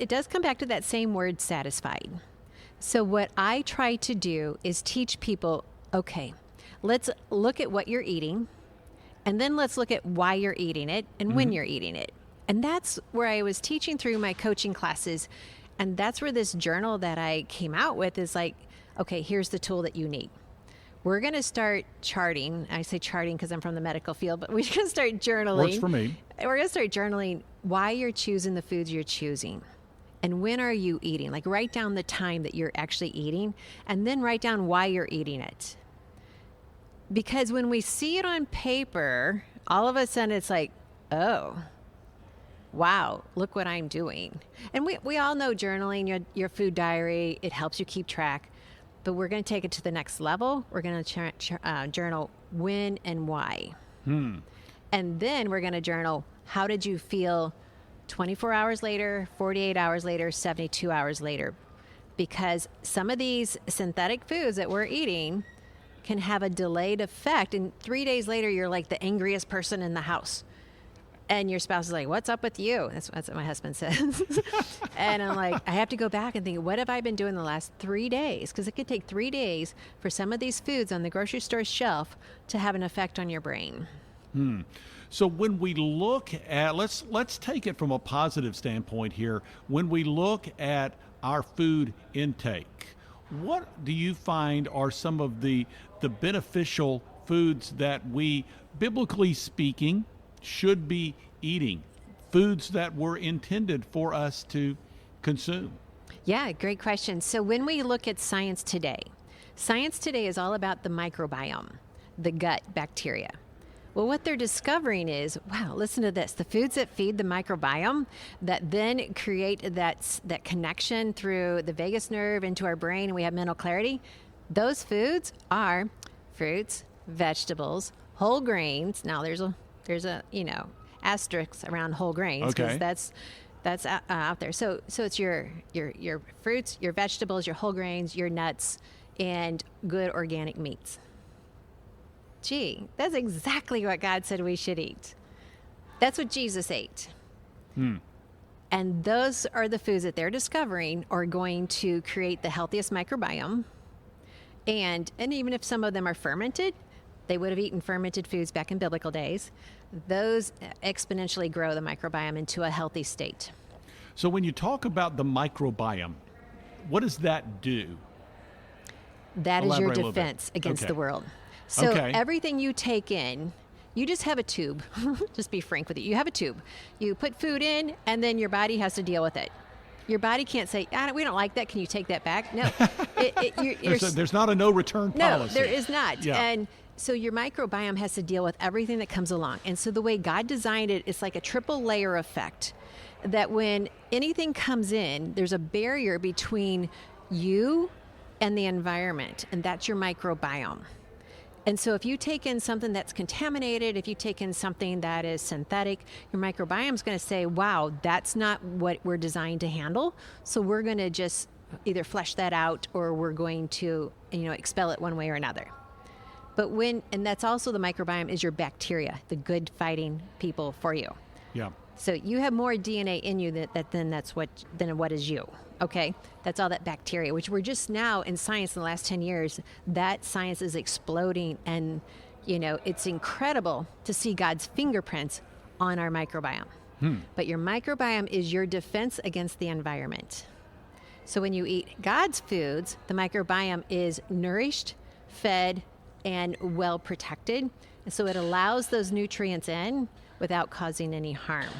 it does come back to that same word, satisfied. So what I try to do is teach people, okay, let's look at what you're eating, and then let's look at why you're eating it and when you're eating it. And that's where I was teaching through my coaching classes. And that's where this journal that I came out with is like, okay, here's the tool that you need. We're going to start charting. I say charting because I'm from the medical field, but we're going to start journaling. Works for me. We're going to start journaling why you're choosing the foods you're choosing. And when are you eating? Like, write down the time that you're actually eating, and then write down why you're eating it. Because when we see it on paper, all of a sudden it's like, oh, wow, look what I'm doing. And we all know journaling, your food diary, it helps you keep track. But we're going to take it to the next level. We're going to journal when and why. And then we're going to journal, how did you feel 24 hours later, 48 hours later, 72 hours later? Because some of these synthetic foods that we're eating can have a delayed effect. And 3 days later, you're like the angriest person in the house. And your spouse is like, what's up with you? That's what my husband says. And I'm like, I have to go back and think, what have I been doing the last 3 days? Because it could take 3 days for some of these foods on the grocery store shelf to have an effect on your brain. So when we look at, let's take it from a positive standpoint here. When we look at our food intake, what do you find are some of the beneficial foods that we, biblically speaking, should be eating, foods that were intended for us to consume? Yeah, great question. So when we look at science today is all about the microbiome, the gut bacteria. Well, what they're discovering is, wow, listen to this. The foods that feed the microbiome that then create that connection through the vagus nerve into our brain and we have mental clarity, those foods are fruits, vegetables, whole grains. Now there's a asterisk around whole grains because that's out there. So it's your fruits, your vegetables, your whole grains, your nuts, and good organic meats. Gee, that's exactly what God said we should eat. That's what Jesus ate. And those are the foods that they're discovering are going to create the healthiest microbiome. And even if some of them are fermented, they would have eaten fermented foods back in biblical days. Those exponentially grow the microbiome into a healthy state. So when you talk about the microbiome, what does that do? That is your defense against the world. So everything you take in, you just have a tube. Just be frank with you. You have a tube. You put food in, and then your body has to deal with it. Your body can't say, we don't like that. Can you take that back? No. There's not a no return policy. No, there is not. Yeah. And so your microbiome has to deal with everything that comes along. And so the way God designed it, it's like a triple layer effect that when anything comes in, there's a barrier between you and the environment, and that's your microbiome. And so if you take in something that's contaminated, if you take in something that is synthetic, your microbiome is going to say, wow, that's not what we're designed to handle. So we're going to just either flush that out or we're going to, expel it one way or another. But and that's also the microbiome is your bacteria, the good fighting people for you. Yeah. So you have more DNA in you than what is you. Okay, that's all that bacteria, which we're just now in science in the last 10 years, that science is exploding. And, it's incredible to see God's fingerprints on our microbiome. But your microbiome is your defense against the environment. So when you eat God's foods, the microbiome is nourished, fed, and well protected. And so it allows those nutrients in without causing any harm.